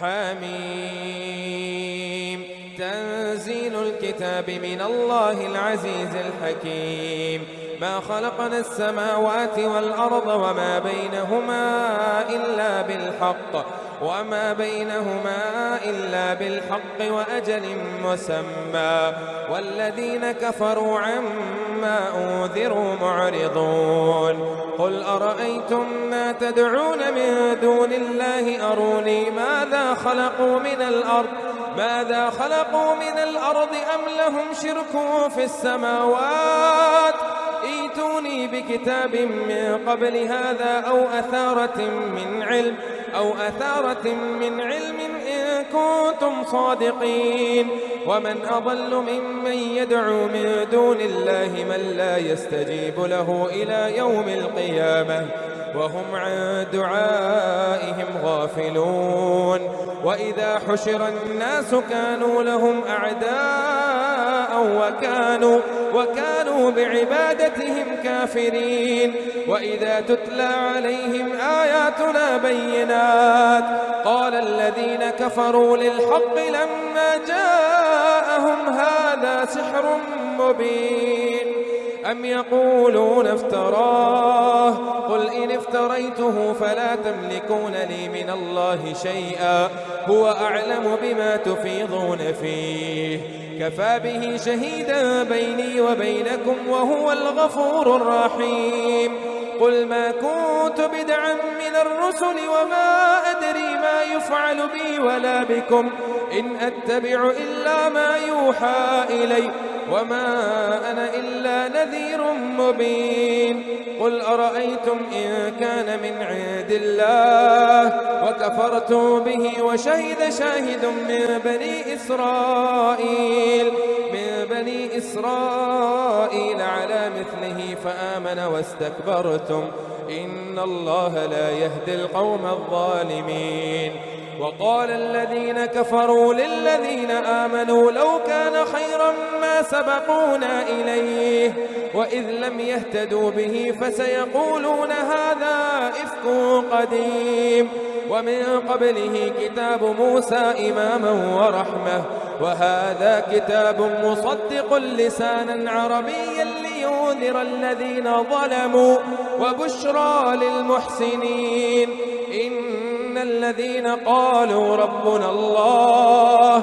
حميم. تنزيل الكتاب من الله العزيز الحكيم. ما خلقنا السماوات والأرض وما بينهما إلا بالحق وأجل مسمى، والذين كفروا عما أنذروا معرضون. قل أرأيتم ما تدعون من دون الله أروني ماذا خلقوا من الأرض أم لهم شرك في السماوات، ائتوني بكتاب من قبل هذا أو أثارة من علم إن كنتم صادقين. ومن أضل ممن يدعو من دون الله من لا يستجيب له إلى يوم القيامة وهم عن دعائهم غافلون. وإذا حشر الناس كانوا لهم أعداء وكانوا بعبادتهم كافرين. وإذا تتلى عليهم آياتنا بينات قال الذين كفروا للحق لما جاءهم هذا سحر مبين أم يقولون افتراه قل إن افتريته فلا تملكون لي من الله شيئا هو أعلم بما تفيضون فيه كفى به شهيدا بيني وبينكم وهو الغفور الرحيم. قل ما كنت بدعا من الرسل وما أدري ما يفعل بي ولا بكم إن أتبع إلا ما يوحى إلي وما أنا إلا نذير مبين. قل أرأيتم إن كان من عند الله وكفرتم به وشهد شاهد من بني إسرائيل على مثله فآمن واستكبرتم إن الله لا يهدي القوم الظالمين. وقال الذين كفروا للذين آمنوا لو كان خيرا ما سبقونا إليه وإذ لم يهتدوا به فسيقولون هذا إفك قديم ومن قبله كتاب موسى إماما ورحمة وهذا كتاب مصدق لسانا عربيا لينذر الذين ظلموا وبشرى للمحسنين. إن الذين قالوا ربنا الله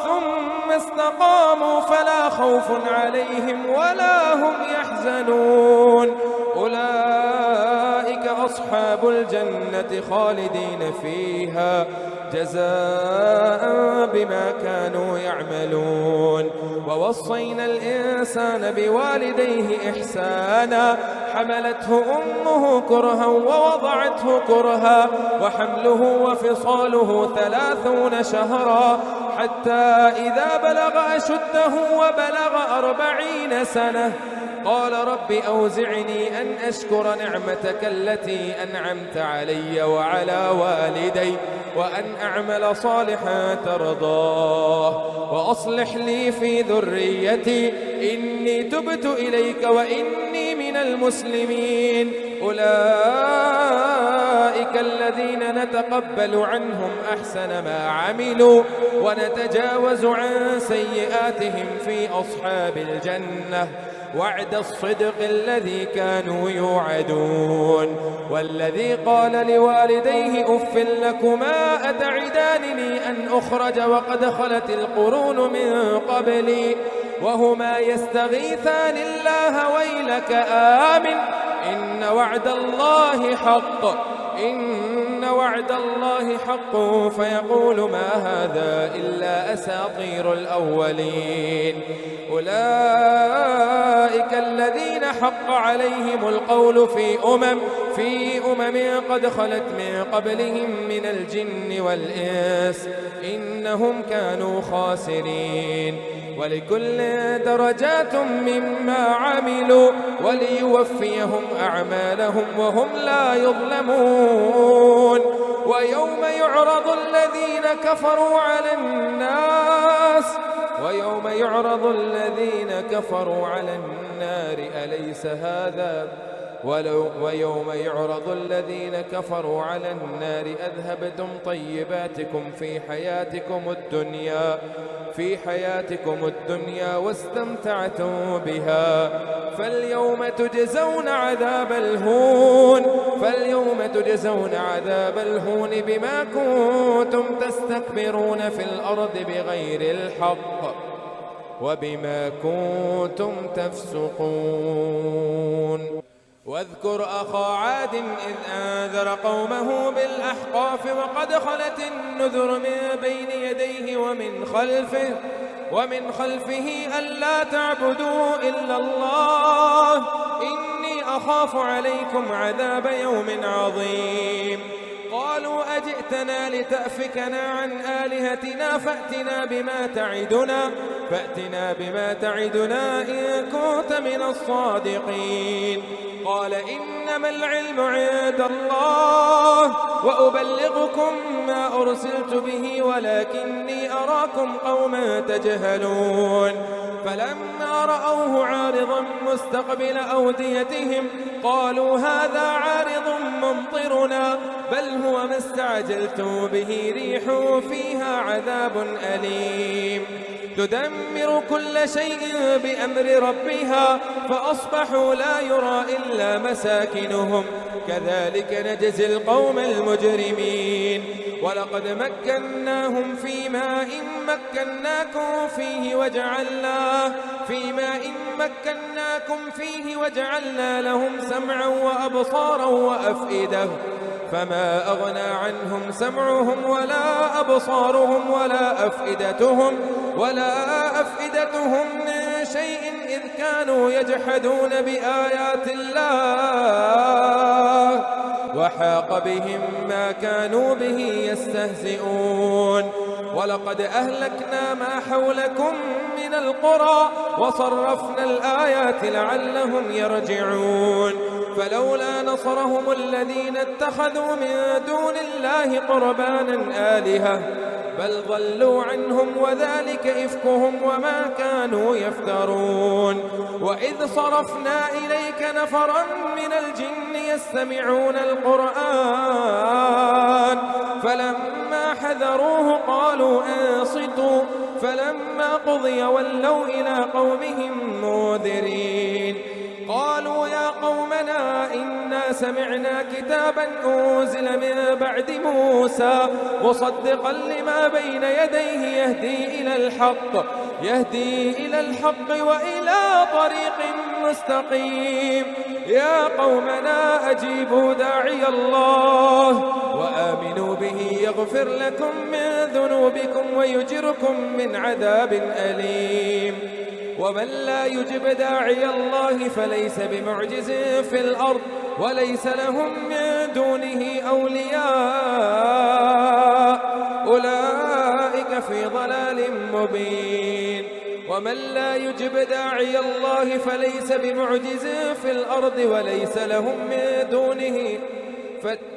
ثم استقاموا فلا خوف عليهم ولا هم يحزنون أولئك أصحاب الجنة خالدين فيها جزاء بما كانوا يعملون. ووصينا الإنسان بوالديه إحسانا حملته أمه كرها ووضعته كرها وحمله وفصاله 30 شهرا حتى إذا بلغ أشده وبلغ 40 سنة قال رب أوزعني أن أشكر نعمتك التي أنعمت علي وعلى والدي وأن أعمل صالحا ترضاه وأصلح لي في ذريتي إني تبت إليك وإني من المسلمين. أولئك الذين نتقبل عنهم أحسن ما عملوا ونتجاوز عن سيئاتهم في أصحاب الجنة وعد الصدق الذي كانوا يوعدون. والذي قال لوالديه أف لكما أتعدانني أن أخرج وقد خلت القرون من قبلي وهما يستغيثان الله ويلك آمن إن وعد الله حق فيقول ما هذا إلا أساطير الأولين. أولئك الذين حق عليهم القول في أمم قد خلت من قبلهم من الجن والإنس إنهم كانوا خاسرين. ولكل درجات مما عملوا وليوفيهم أعمالهم وهم لا يظلمون. ويوم يعرض الذين كفروا على النار ويوم يعرض الذين كفروا على النار أذهبتم طيباتكم في حياتكم الدنيا واستمتعتم بها فاليوم تجزون عذاب الهون بما كنتم تستكبرون في الأرض بغير الحق وبما كنتم تفسقون. واذكر أخا عاد إذ أنذر قومه بالأحقاف وقد خلت النذر من بين يديه ومن خلفه ألا تعبدوا إلا الله إني أخاف عليكم عذاب يوم عظيم. قالوا أجئتنا لتأفكنا عن آلهتنا فأتنا بما تعدنا إن كنت من الصادقين. قال إنما العلم عند الله وأبلغكم ما أرسلت به ولكني أراكم قوما تجهلون. فلما رأوه عارضا مستقبل أوديتهم قالوا هذا عارض ممطرنا بل هو ما استعجلتم به ريح فيها عذاب أليم تدمر كل شيء بأمر ربها فأصبحوا لا يرى إلا مساكنهم كذلك نجزي القوم المجرمين. ولقد مكناهم في ماء مكناكم فيه وجعلنا لهم سمعا وأبصارا وأفئدة فما أغنى عنهم سمعهم ولا أبصارهم ولا أفئدتهم من شيء إذ كانوا يجحدون بآيات الله وحاق بهم ما كانوا به يستهزئون. ولقد أهلكنا ما حولكم من القرى وصرفنا الآيات لعلهم يرجعون. فلولا نصرهم الذين اتخذوا من دون الله قربانا آلهة بل ضلوا عنهم وذلك إفكهم وما كانوا يفترون. وإذ صرفنا إليك نفرا من الجن يستمعون القرآن فلما حذروه قالوا أنصتوا فلما قضي ولوا إلى قومهم منذرين. قالوا يا قومنا إنا سمعنا كتابا أنزل من بعد موسى مصدقا لما بين يديه يهدي إلى الحق وإلى طريق مستقيم. يا قومنا أجيبوا داعي الله وآمنوا به يغفر لكم من ذنوبكم ويجركم من عذاب أليم. ومن لا يجب داعي الله فليس بمعجز في الأرض وليس لهم من دونه أولياء أولئك في ضلال مبين. ومن لا يجب داعي الله فليس بمعجز في الأرض وليس لهم من دونه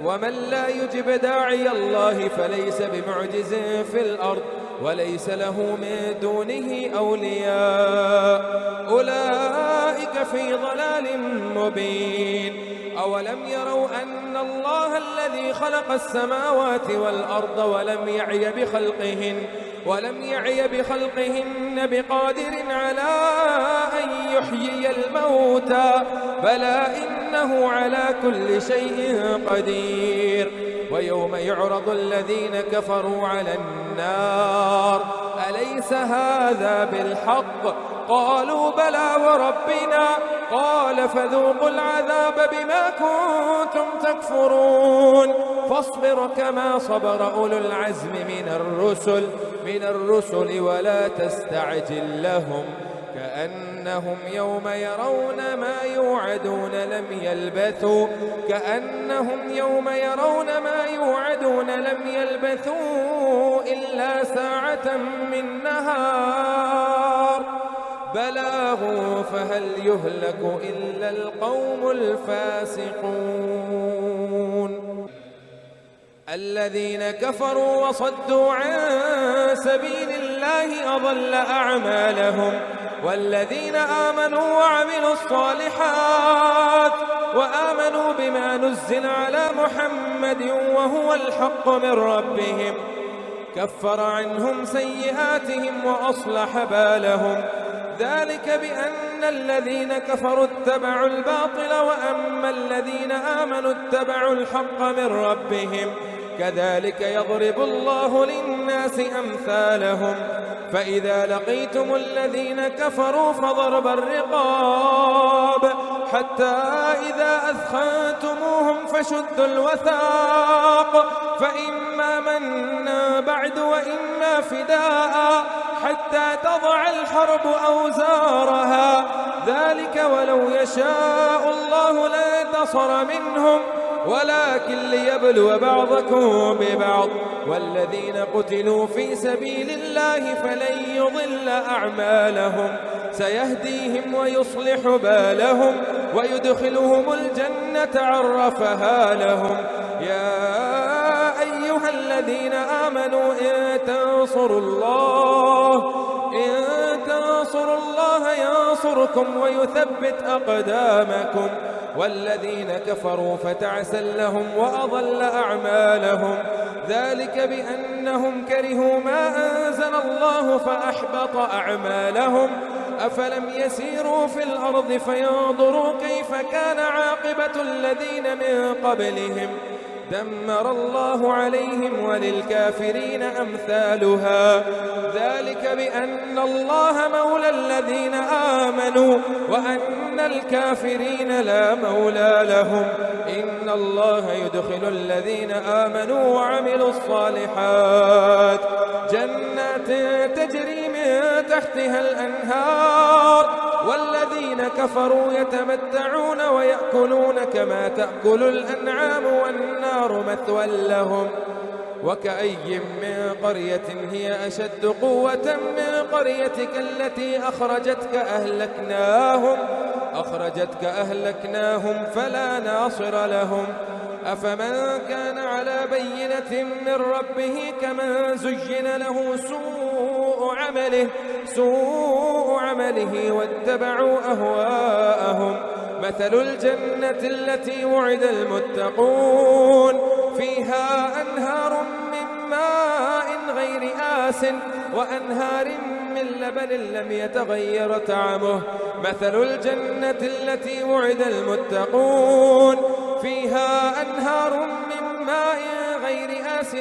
ومن لا يجب داعي الله فليس بمعجز في الأرض وليس له من دونه أولياء أولئك في ضلال مبين. أولم يروا أن الله الذي خلق السماوات والأرض ولم يعي بخلقهن بقادر على أن يحيي الموتى بلى إنه على كل شيء قدير. ويوم يعرض الذين كفروا على النار أليس هذا بالحق قالوا بلى وربنا قال فذوقوا العذاب بما كنتم تكفرون. فاصبر كما صبر أولو العزم من الرسل ولا تستعجل لهم كأنهم يوم يرون ما يوعدون لم يلبثوا إلا ساعة من نهار بلاغ فهل يهلك إلا القوم الفاسقون. الذين كفروا وصدوا عن سبيل الله أضل أعمالهم والذين آمنوا وعملوا الصالحات وآمنوا بما نزل على محمد وهو الحق من ربهم كفر عنهم سيئاتهم وأصلح بالهم. ذلك بأن الذين كفروا اتبعوا الباطل وأما الذين آمنوا اتبعوا الحق من ربهم كذلك يضرب الله للناس أمثالهم. فإذا لقيتم الذين كفروا فضرب الرقاب حتى إذا أثخنتموهم فشدوا الوثاق فإما منا بعد وإما فداء حتى تضع الحرب أوزارها. ذلك ولو يشاء الله لانتصر منهم ولكن ليبلو بعضكم ببعض. والذين قتلوا في سبيل الله فلن يضل أعمالهم سيهديهم ويصلح بالهم ويدخلهم الجنة عرفها لهم. يا أيها الذين آمنوا إن تنصروا الله ينصركم ويثبت أقدامكم. والذين كفروا فتعسا لهم وأضل أعمالهم. ذلك بأنهم كرهوا ما أنزل الله فأحبط أعمالهم. أفلم يسيروا في الأرض فينظروا كيف كان عاقبة الذين من قبلهم دمر الله عليهم وللكافرين أمثالها. ذلك بأن الله مولى الذين آمنوا وأن الكافرين لا مولى لهم. إن الله يدخل الذين آمنوا وعملوا الصالحات جنات تجري من تحتها الأنهار والذين كفروا يتمتعون ويأكلون كما تأكل الأنعام والنار مثوى لهم. وكأي من قرية هي أشد قوة من قريتك التي أخرجتك أهلكناهم فلا ناصر لهم. أفمن كان على بينة من ربه كمن زين له سوء عمله واتبعوا أهواءهم. مثل الجنة التي وعد المتقون فيها أنهار من ماء غير آس وأنهار من لبن لم يتغير طعمه. مثل الجنة التي وعد المتقون فيها أنهار من ماء غير آس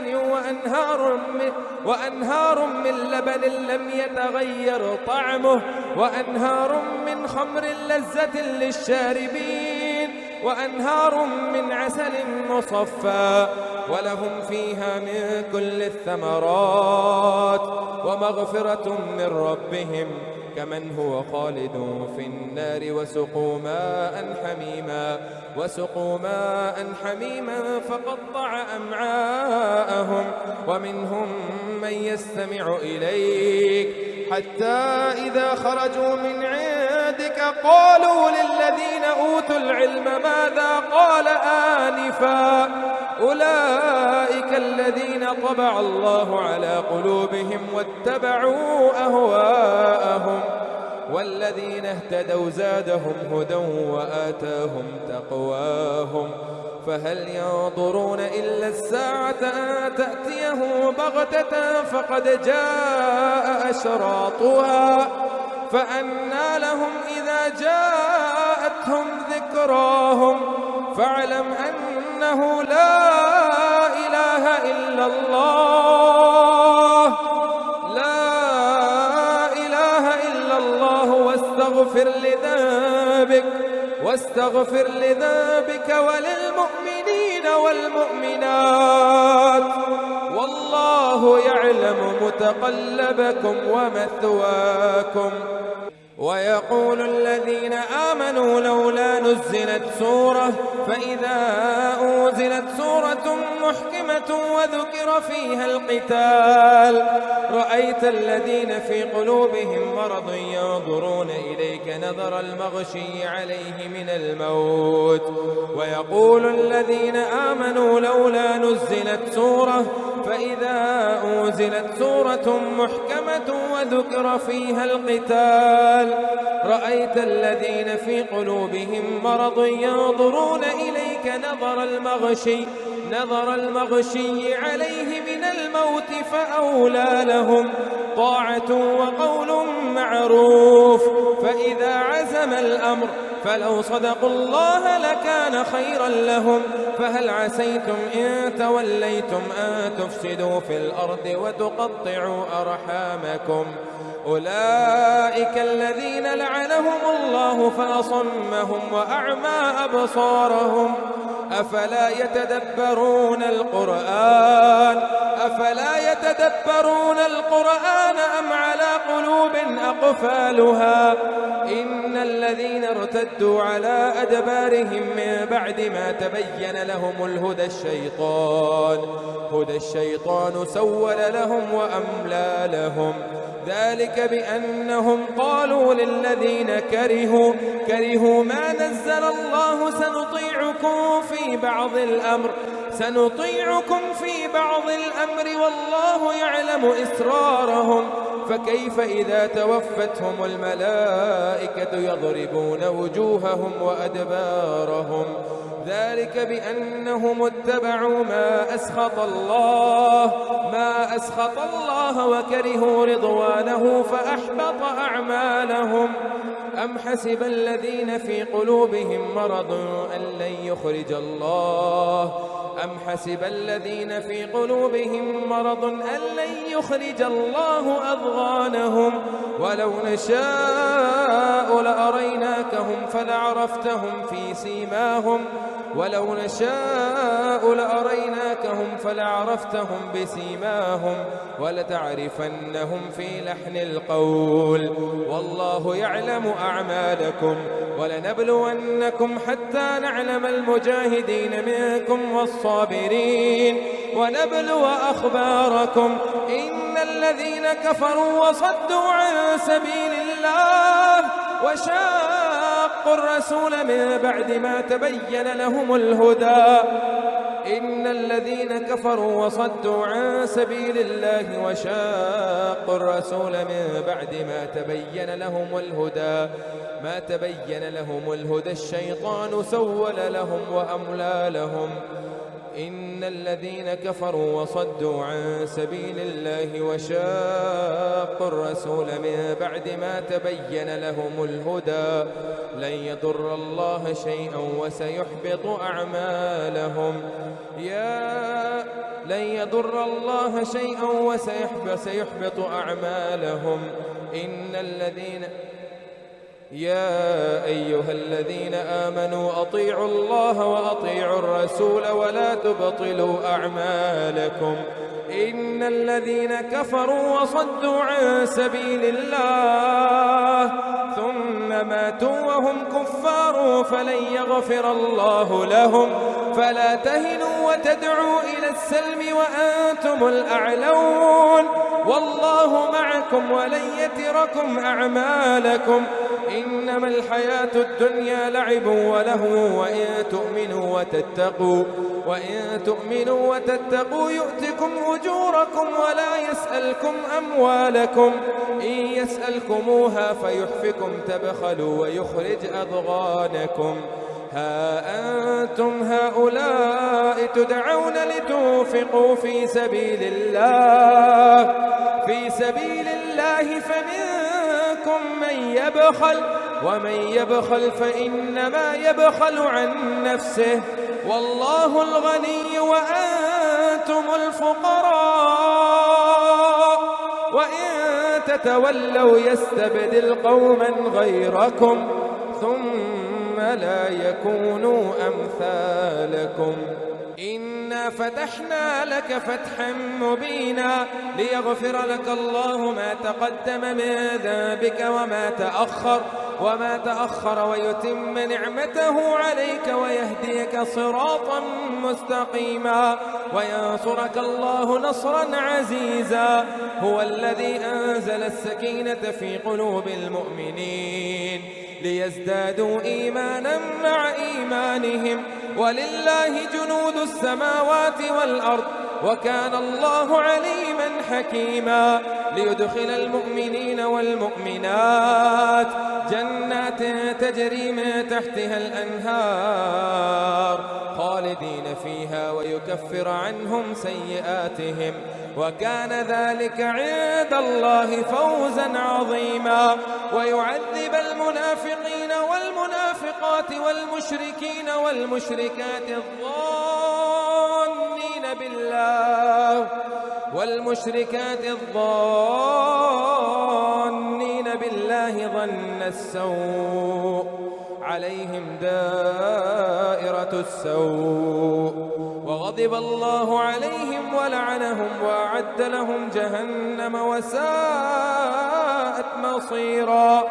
وأنهار من لبن لم يتغير طعمه وأنهار من خمر لذة للشاربين وأنهار من عسل مصفى ولهم فيها من كل الثمرات ومغفرة من ربهم كمن هو خالد في النار وسقوا ماء حميما فقطع أمعاءهم. ومنهم من يستمع إليك حتى إذا خرجوا من عندك قالوا للذين أوتوا العلم ماذا قال آنفا أولئك الذين طبع الله على قلوبهم واتبعوا أهواءهم. والذين اهتدوا زادهم هدى وآتاهم تقواهم. فهل ينظرون إلا الساعة أن تأتيهم بغتة فقد جاء أشراطها فأنى لهم إذا جاءتهم ذكراهم. فاعلم أنه لا إله إلا الله واستغفر لذنبك وللمؤمنين والمؤمنات والله يعلم متقلبكم ومثواكم. ويقول الذين آمنوا لولا نزلت سورة فإذا أنزلت سورة محكمة وذكر فيها القتال رأيت الذين في قلوبهم مرض ينظرون إليك نظر المغشي عليه من الموت. ويقول الذين آمنوا لولا نزلت سورة فإذا أنزلت سورة محكمة وذكر فيها القتال رأيت الذين في قلوبهم مرض ينظرون إليك نظر المغشي عليه من الموت فأولى لهم طاعة وقول معروف. فإذا عزم الأمر فلو صدقوا الله لكان خيرا لهم. فهل عسيتم إن توليتم أن تفسدوا في الأرض وتقطعوا أرحامكم؟ أولئك الذين لعنهم الله فأصمهم وأعمى أبصارهم أفلا يتدبرون القرآن أم على قلوب أقفالها؟ إن الذين ارتدوا على أدبارهم من بعد ما تبين لهم الهدى الشيطان سول لهم وأملى لهم. ذلك بأنهم قالوا للذين كرهوا ما نزل الله سنطيعكم في بعض الأمر والله يعلم إسرارهم. فكيف إذا توفتهم الملائكة يضربون وجوههم وأدبارهم؟ ذلك بأنهم اتبعوا ما أسخط الله وكرهوا رضوانه فأحبط أعمالهم. أم حسب الذين في قلوبهم مرض أن لن يخرج الله أضغانهم ولو نشاء لأريناكهم فلعرفتهم بسيماهم ولتعرفنهم في لحن القول والله يعلم أعمالكم. ولنبلونكم حتى نعلم المجاهدين منكم والصابرين ونبلو أخباركم. إن الذين كفروا وصدوا عن سبيل الله وشاقوا الرسول من بعد ما تبين لهم الهدى الشيطان سول لهم وأملى لهم. إن الذين كفروا وصدوا عن سبيل الله وشاقوا الرسول من بعد ما تبين لهم الهدى لن يضر الله شيئا وسيحبط أعمالهم. يا أيها الذين آمنوا أطيعوا الله وأطيعوا الرسول ولا تبطلوا أعمالكم. إن الذين كفروا وصدوا عن سبيل الله ثم ماتوا وهم كفار فلن يغفر الله لهم. فلا تهنوا وتدعوا إلى السلم وأنتم الأعلون والله معكم ولن يتركم أعمالكم. إنما الحياة الدنيا لعب ولهو وإن تؤمنوا وتتقوا يؤتكم أجوركم ولا يسألكم أموالكم. إن يسألكموها فيحفكم تبخلوا ويخرج أضغانكم. ها أنتم هؤلاء تدعون لتنفقوا في سبيل الله فمنكم من يبخل ومن يبخل فإنما يبخل عن نفسه والله الغني وأنتم الفقراء وإن تتولوا يستبدل قوما غيركم ثم لا يكونوا أمثالكم. إنا فتحنا لك فتحا مبينا ليغفر لك الله ما تقدم من ذنبك وما تأخر ويتم نعمته عليك ويهديك صراطا مستقيما وينصرك الله نصرا عزيزا. هو الذي أنزل السكينة في قلوب المؤمنين ليزدادوا إيمانا مع إيمانهم ولله جنود السماوات والأرض وكان الله عليما حكيما ليدخل المؤمنين والمؤمنات جنات تجري من تحتها الأنهار خالدين فيها ويكفر عنهم سيئاتهم وكان ذلك عند الله فوزا عظيما ويعذب المنافقين والمنافقات والمشركين والمشركات الظانين بالله ظن السوء عليهم دائرة السوء وغضب الله عليهم ولعنهم وأعد لهم جهنم وساءت مصيرا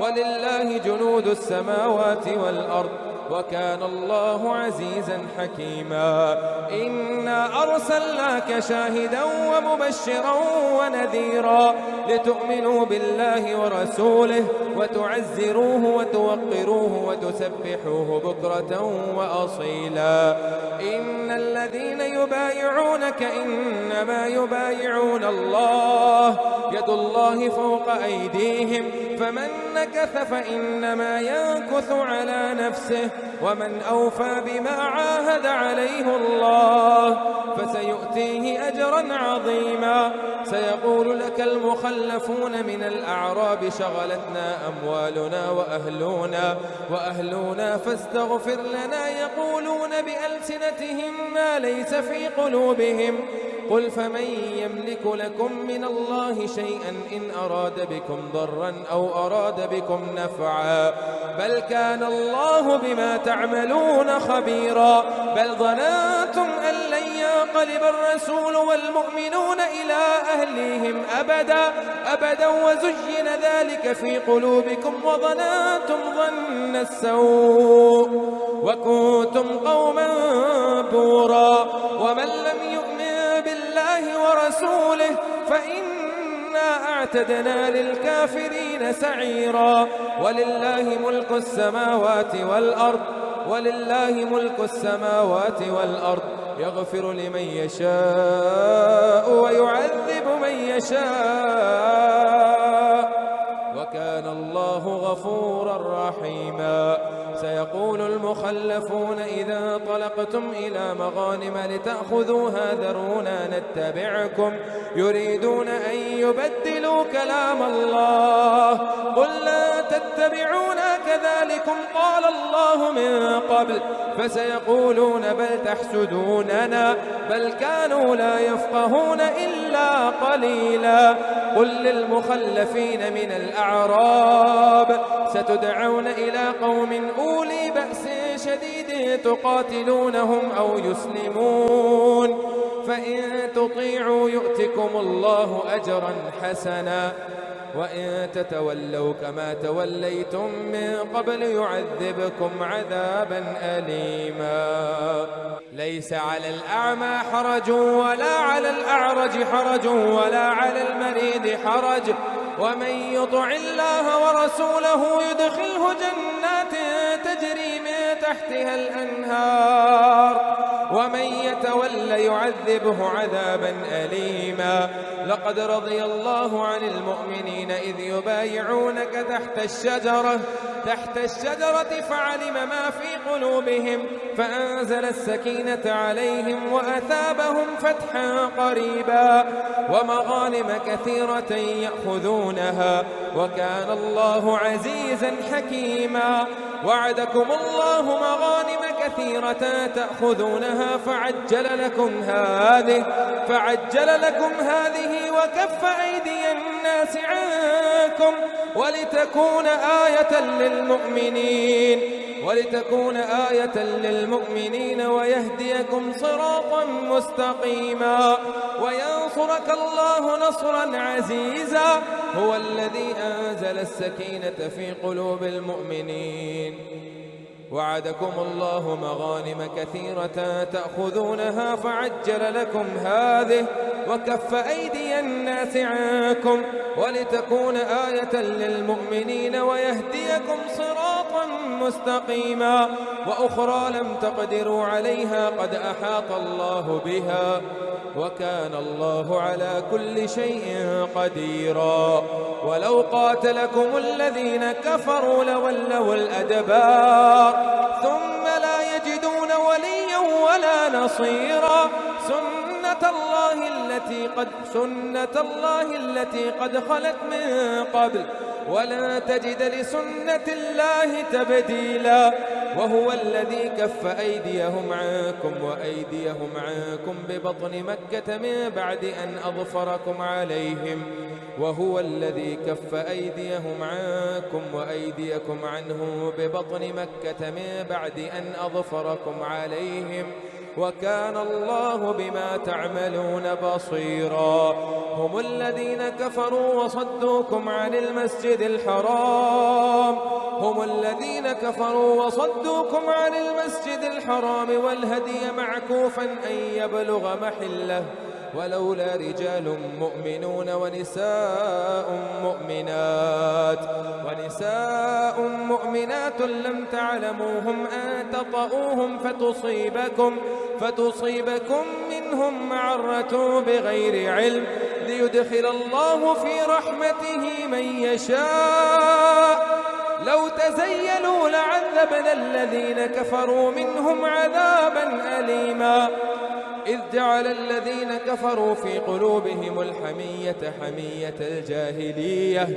ولله جنود السماوات والأرض وكان الله عزيزا حكيما إنا أرسلناك شاهدا ومبشرا ونذيرا لتؤمنوا بالله ورسوله وتعزروه وتوقروه وتسبحوه بكرة وأصيلا إن الذين يبايعونك إنما يبايعون الله يد الله فوق أيديهم فمن نكث فإنما ينكث على نفسه ومن أوفى بما عاهد عليه الله فسيؤتيه أجرا عظيما سيقول لك المخلفون من الأعراب شغلتنا أموالنا وأهلنا فاستغفر لنا يقولون بألسنتهم ما ليس في قلوبهم قل فمن يملك لكم من الله شيئا إن أراد بكم ضرا أو أراد بكم نفعا بل كان الله بما تعملون خبيرا بل ظننتم أن لن ينقلب الرسول والمؤمنون إلى أهليهم أبدا وزين ذلك في قلوبكم وظننتم ظن السوء وكنتم قوما بورا ومن لم يؤمن بالله ورسوله فإنا أعتدنا للكافرين سعيرا ولله ملك السماوات والأرض يغفر لمن يشاء ويعذب من يشاء وكان الله غفورا رحيما سيقول المخلفون إذا انطلقتم إلى مغانم لتأخذوها ذرونا نتبعكم يريدون أن يبدلوا كلام الله قل لا تتبعونا كذلكم قال الله من قبل فسيقولون بل تحسدوننا بل كانوا لا يفقهون إلا قليلا قل للمخلفين من الأعراب ستدعون إلى قوم أولي بأس شديد تقاتلونهم أو يسلمون فإن تطيعوا يؤتكم الله أجرا حسنا وإن تتولوا كما توليتم من قبل يعذبكم عذابا أليما ليس على الأعمى حرج ولا على الأعرج حرج ولا على المريض حرج ومن يطع الله ورسوله يدخله جنات تجري من تحتها الأنهار ومن يتول يعذبه عذابا أليما لقد رضي الله عن المؤمنين إذ يبايعونك تحت الشجرة فعلم ما في قلوبهم فأنزل السكينة عليهم وأثابهم فتحا قريبا ومغانم كثيرة يأخذونها وكان الله عزيزا حكيما وعدكم الله مغانم كثيرة تأخذونها فعجل لكم هذه وكف أيدي الناس عنكم ولتكون آية للمؤمنين ويهديكم صراطا مستقيما وينصرك الله نصرا عزيزا هو الذي أنزل السكينة في قلوب المؤمنين وعدكم الله مغانم كثيرة تأخذونها فعجل لكم هذه وكف أيدي الناس عنكم ولتكون آية للمؤمنين ويهديكم صراطا مستقيما وأخرى لم تقدروا عليها قد أحاط الله بها وكان الله على كل شيء قديرا. ولو قاتلكم الذين كفروا لولوا الأدبار ثم لا يجدون وليا ولا نصيرا. سنة الله التي قد خلت من قبل ولن تجد لسنة الله تبديلا. وهو الذي كف أيديهم عنكم وأيديهم عنكم ببطن مكة من بعد أن أظفركم عليهم وهو الذي كف أيديهم عنكم وأيديكم عنه ببطن مكة من بعد أن أظفركم عليهم وكان الله بما تعملون بصيرا. هم الذين كفروا وصدوكم عن المسجد الحرام والهدي معكوفا أن يبلغ محله ولولا رجال مؤمنون ونساء مؤمنات لم تعلموهم أن تطؤوهم فتصيبكم منهم معرة بغير علم ليدخل الله في رحمته من يشاء. لو تزيلوا لعذبنا الذين كفروا منهم عذابا أليما. إذ جعل الذين كفروا في قلوبهم الحمية حمية الجاهلية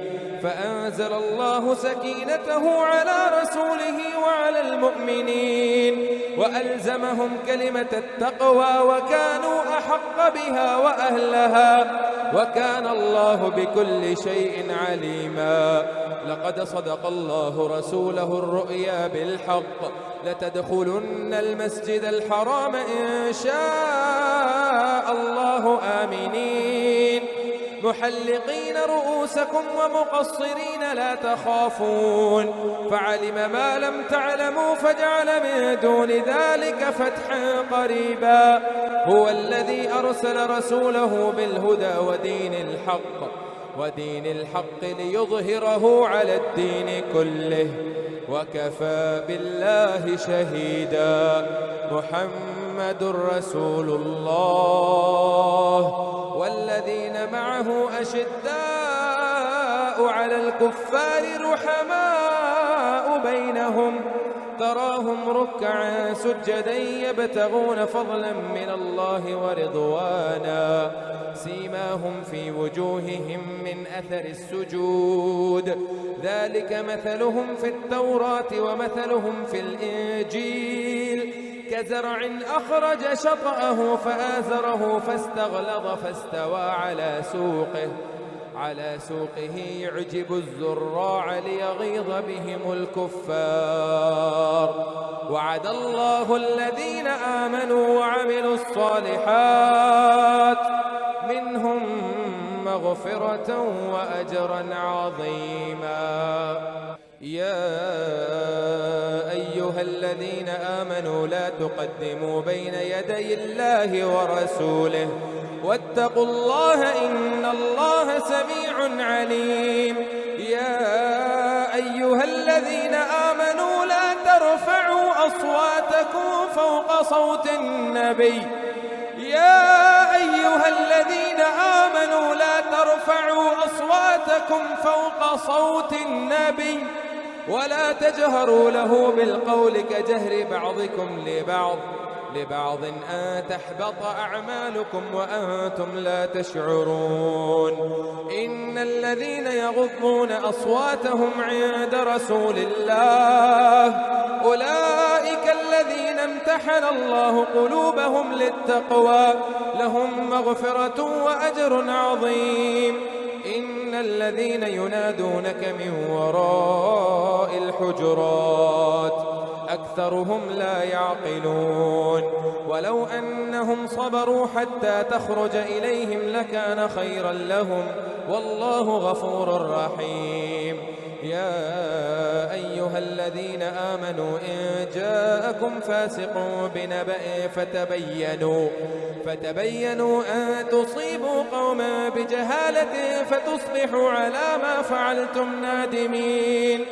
فأنزل الله سكينته على رسوله وعلى المؤمنين وألزمهم كلمة التقوى وكانوا أحق بها وأهلها وكان الله بكل شيء عليما. لقد صدق الله رسوله الرؤيا بالحق لتدخلن المسجد الحرام إن شاء الله آمنين محلقين رؤوسكم ومقصرين لا تخافون فعلم ما لم تعلموا فجعل من دون ذلك فتحا قريبا. هو الذي أرسل رسوله بالهدى ودين الحق ليظهره على الدين كله وكفى بالله شهيدا. محمد رسول الله والذين معه أشداء على الكفار رحماء بينهم تراهم ركعا سجدا يبتغون فضلا من الله ورضوانا سيماهم في وجوههم من أثر السجود ذلك مثلهم في التوراة ومثلهم في الإنجيل كزرع أخرج شطأه فآزره فاستغلظ فاستوى على سوقه يعجب الزراع ليغيظ بهم الكفار. وعد الله الذين آمنوا وعملوا الصالحات منهم مغفرة وأجرا عظيما. يا أيها الذين آمنوا لا تقدموا بين يدي الله ورسوله واتقوا الله إن الله سميع عليم. يا أيها الذين آمنوا لا ترفعوا أصواتكم فوق صوت النبي ولا تجهروا له بالقول كجهر بعضكم لبعض أن تحبط أعمالكم وأنتم لا تشعرون. إن الذين يغضون أصواتهم عند رسول الله أولئك الذين امتحن الله قلوبهم للتقوى لهم مغفرة وأجر عظيم. إن الذين ينادونك من وراء الحجرات أكثرهم لا يعقلون ولو أنهم صبروا حتى تخرج إليهم لكان خيرا لهم والله غفور رحيم. يا أيها الذين آمنوا إن جاءكم فاسق بنبأ فتبينوا أن تصيبوا قوما بجهالة فتصبحوا على ما فعلتم نادمين.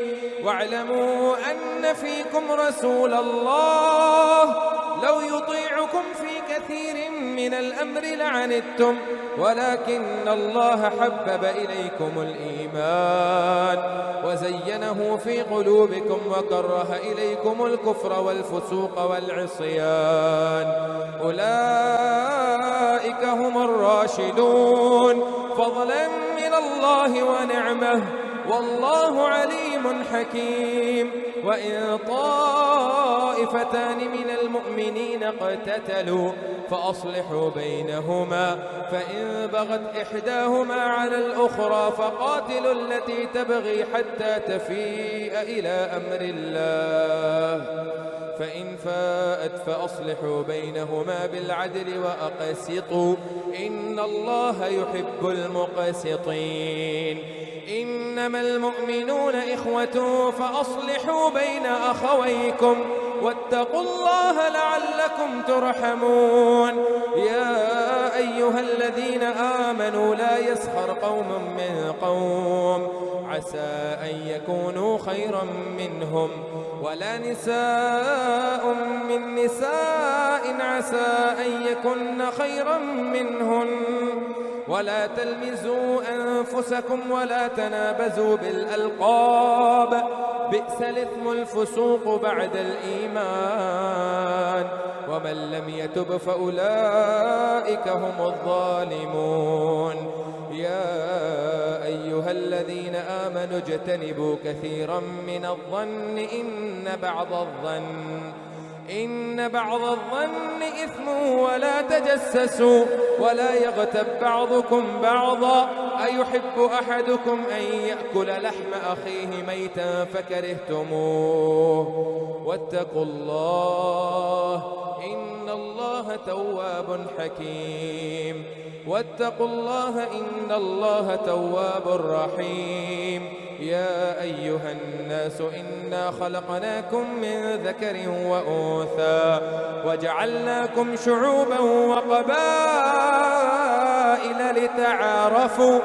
واعلموا أن فيكم رسول الله لو يطيعكم في كثير من الأمر لعنتم ولكن الله حبب إليكم الإيمان وزينه في قلوبكم وكره إليكم الكفر والفسوق والعصيان أولئك هم الراشدون فضلا من الله ونعمه والله عليم حكيم. وإن طائفتان من المؤمنين اقتتلوا فأصلحوا بينهما فإن بغت إحداهما على الأخرى فقاتلوا التي تبغي حتى تفيء إلى أمر الله فإن فاءت فأصلحوا بينهما بالعدل وأقسطوا إن الله يحب المقسطين. إنما المؤمنون إخوة فأصلحوا بين أخويكم واتقوا الله لعلكم ترحمون. يا أيها الذين آمنوا لا يسخر قوم من قوم عسى أن يكونوا خيرا منهم ولا نساء من نساء عسى أن يكن خيرا منهن ولا تلمزوا أنفسكم ولا تنابزوا بالألقاب بئس الإثم الفسوق بعد الإيمان ومن لم يتب فأولئك هم الظالمون. يا أيها الذين آمنوا اجتنبوا كثيرا من الظن إن بعض الظن إثم ولا تجسسوا ولا يغتب بعضكم بعضا أيحب أحدكم أن يأكل لحم أخيه ميتا فكرهتموه واتقوا الله إن الله تواب حكيم. واتقوا الله إن الله تواب رحيم. يا أيها الناس إنا خلقناكم من ذكر وأنثى وجعلناكم شعوبا وقبائل لتعارفوا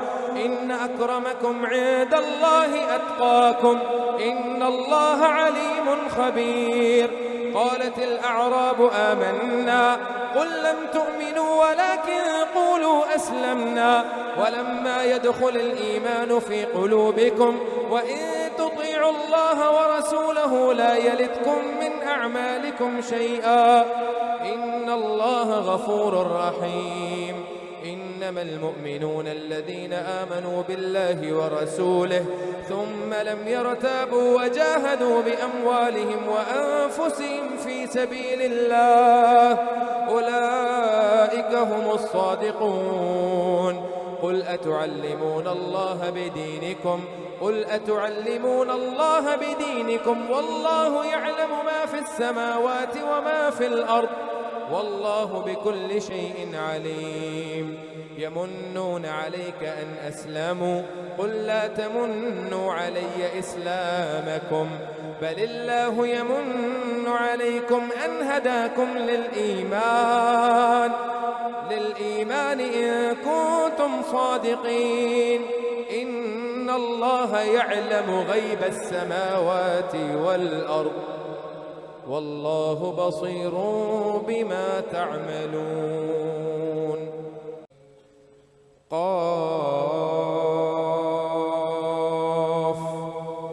إن أكرمكم عند الله أتقاكم إن الله عليم خبير. قالت الأعراب آمنا قل لم تؤمنوا ولكن قولوا أسلمنا ولما يدخل الإيمان في قلوبكم وإن تطيعوا الله ورسوله لا يلتكم من أعمالكم شيئا إن الله غفور رحيم. إنما المؤمنون الذين آمنوا بالله ورسوله ثم لم يرتابوا وجاهدوا بأموالهم وأنفسهم في سبيل الله أولئك هم الصادقون. قل أتعلمون الله بدينكم والله يعلم ما في السماوات وما في الأرض والله بكل شيء عليم. يمنون عليك أن أسلموا قل لا تمنوا علي إسلامكم بل الله يمن عليكم أن هداكم للإيمان إن كنتم صادقين. إن الله يعلم غيب السماوات والأرض والله بصير بما تعملون. قاف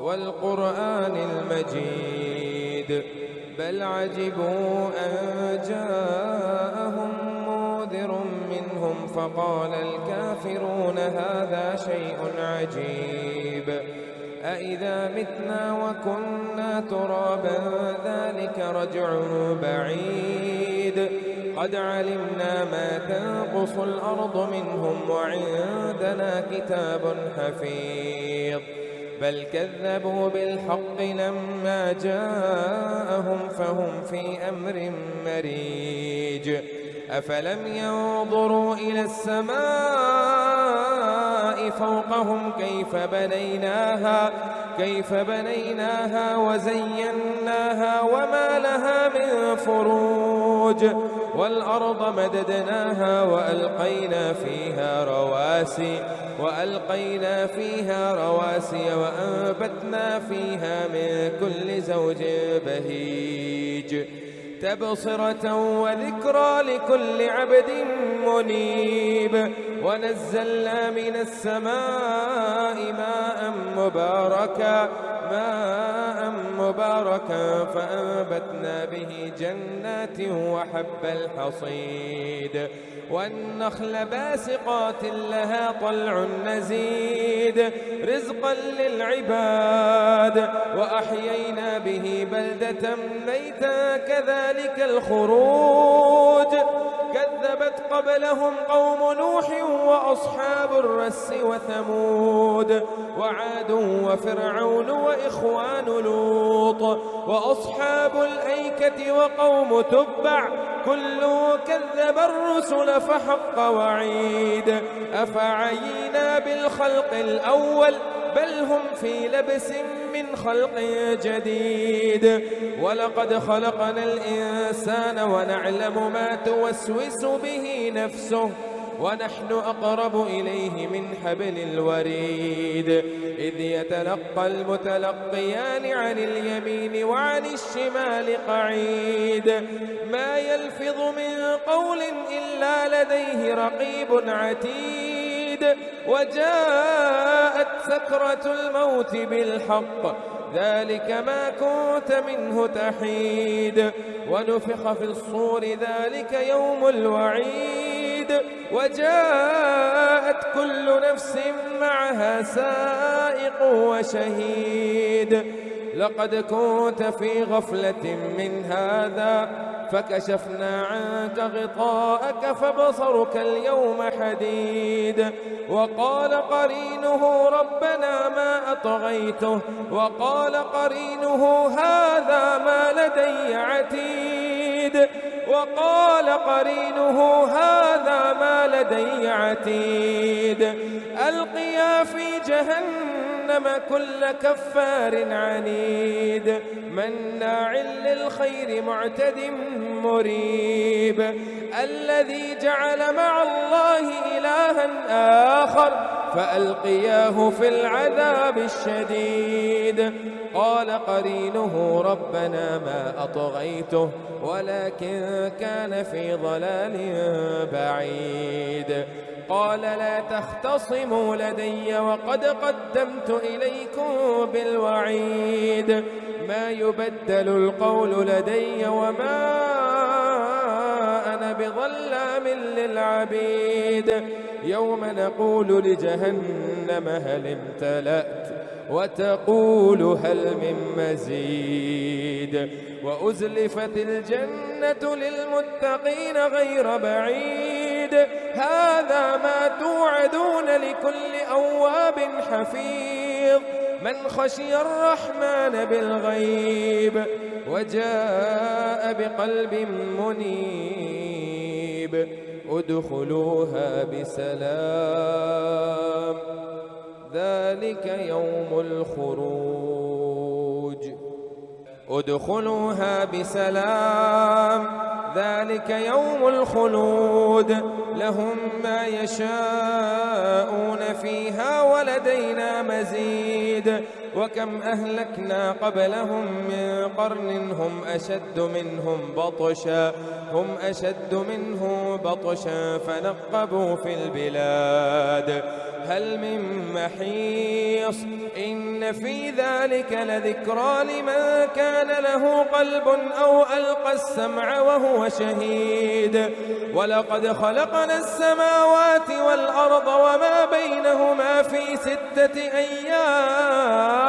والقرآن المجيد بل عجبوا أن جاءهم منذر منهم فقال الكافرون هذا شيء عجيب أإذا متنا وكنا ترابا ذلك رجع بعيد قد علمنا ما تنقص الأرض منهم وعندنا كتاب حفيظ بل كذبوا بالحق لما جاءهم فهم في أمر مريج أفلم ينظروا إلى السماء فوقهم كيف بنيناها وزيناها وما لها من فروج والأرض مددناها وألقينا فيها رواسي وأنبتنا فيها من كل زوج بهيج تبصرة وذكرى لكل عبد منيب ونزلنا من السماء ماء مباركا فأنبتنا به جنات وحب الحصيد والنخل باسقات لها طلع نزيد رزقا للعباد وأحيينا به بلدة ميتا كذلك الخروج كذبت قبلهم قوم نوح وأصحاب الرس وثمود وعاد وفرعون وإخوان لوط وأصحاب الأيكة وقوم تبع كل كذب الرسل فحق وعيد أفعينا بالخلق الأول بل هم في لبس من خلق جديد ولقد خلقنا الإنسان ونعلم ما توسوس به نفسه ونحن أقرب إليه من حبل الوريد إذ يتلقى المتلقيان عن اليمين وعن الشمال قعيد ما يلفظ من قول إلا لديه رقيب عتيد وجاءت سكرة الموت بالحق ذلك ما كنت منه تحيد ونفخ في الصور ذلك يوم الوعيد وجاءت كل نفس معها سائق وشهيد لقد كنت في غفلة من هذا فكشفنا عنك غطاءك فبصرك اليوم حديد وقال قرينه ربنا ما أطغيته وقال قرينه هذا ما لدي عتيد وقال قرينه هذا ما لدي عتيد ألقيا في جهنم كل كفار عنيد مناع للخير معتد مريب الذي جعل مع الله إلها آخر فألقياه في العذاب الشديد قال قرينه ربنا ما أطغيته ولكن كان في ضلال بعيد قال لا تختصموا لدي وقد قدمت إليكم بالوعيد ما يبدل القول لدي وما أنا بظلام للعبيد يوم نقول لجهنم هل امتلأت وتقول هل من مزيد وأزلفت الجنة للمتقين غير بعيد هذا ما توعدون لكل أواب حفيظ من خشي الرحمن بالغيب وجاء بقلب منيب ادخلوها بسلام ذلك يوم الخروج ادخلوها بسلام ذلك يوم الخلود لهم ما يشاءون فيها ولدينا مزيد وكم أهلكنا قبلهم من قرن هم أشد منهم بطشا فنقبوا في البلاد هل من محيص إن في ذلك لذكرى لمن كان له قلب أو ألقى السمع وهو شهيد ولقد خلقنا السماوات والأرض وما بينهما في 6 أيام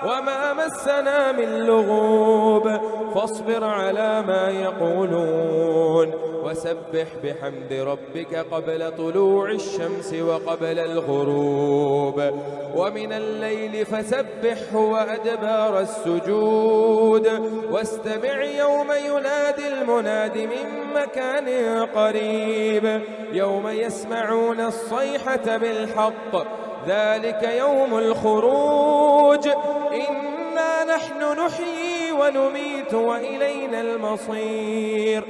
وما مسنا من لغوب فاصبر على ما يقولون وسبح بحمد ربك قبل طلوع الشمس وقبل الغروب ومن الليل فسبحه وأدبار السجود واستمع يوم ينادي المناد من مكان قريب يوم يسمعون الصيحة بالحق ذلك يوم الخروج إنا نحن نحيي ونميت وإلينا المصير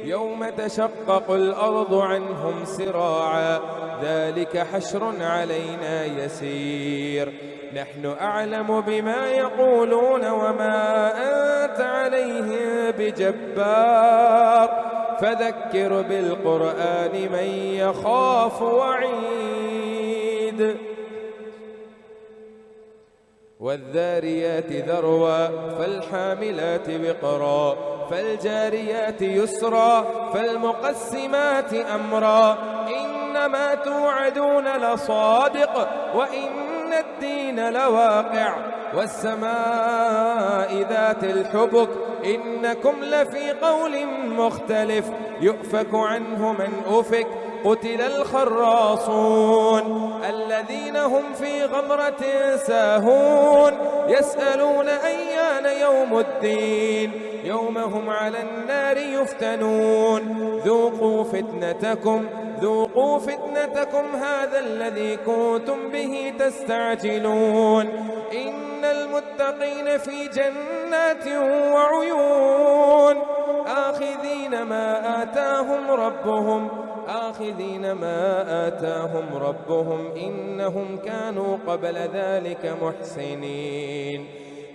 يوم تشقق الأرض عنهم سراعا ذلك حشر علينا يسير نحن أعلم بما يقولون وما أنت عليهم بجبار فذكر بالقرآن من يخاف وعيد والذاريات ذروا فالحاملات وقرا فالجاريات يسرا فالمقسمات أمرا إنما توعدون لصادق وإن الدين لواقع والسماء ذات الحبك إنكم لفي قول مختلف يؤفك عنه من أفك قتل الخراصون الذين هم في غمرة ساهون يسألون أيان يوم الدين يوم هم على النار يفتنون ذوقوا فتنتكم هذا الذي كنتم به تستعجلون إن المتقين في جنات وعيون آخذين ما آتاهم ربهم إنهم كانوا قبل ذلك محسنين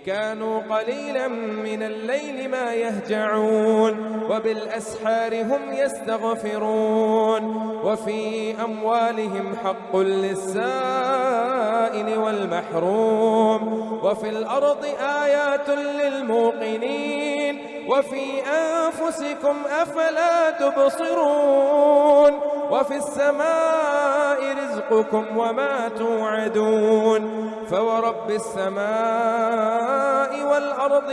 كانوا قليلا من الليل ما يهجعون وبالأسحار هم يستغفرون وفي أموالهم حق للسائل والمحروم وفي الأرض آيات للموقنين وفي أنفسكم أفلا تبصرون وفي السماء رزقكم وما توعدون فورب السماء والأرض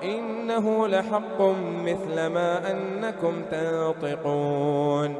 إنه لحق مثل ما أنكم تنطقون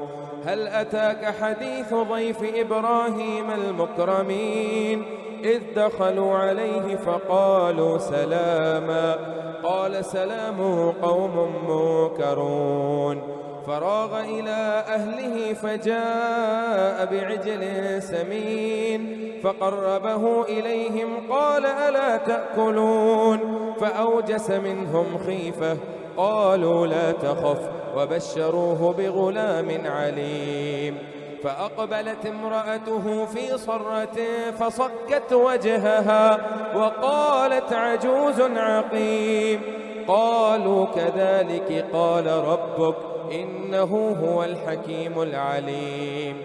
هل أتاك حديث ضيف إبراهيم المكرمين إذ دخلوا عليه فقالوا سلاما قال سلام قوم منكرون فراغ إلى أهله فجاء بعجل سمين فقربه إليهم قال ألا تأكلون فأوجس منهم خيفة قالوا لا تخف وبشروه بغلام عليم فأقبلت امرأته في صرة فصكت وجهها وقالت عجوز عقيم قالوا كذلك قال ربك إنه هو الحكيم العليم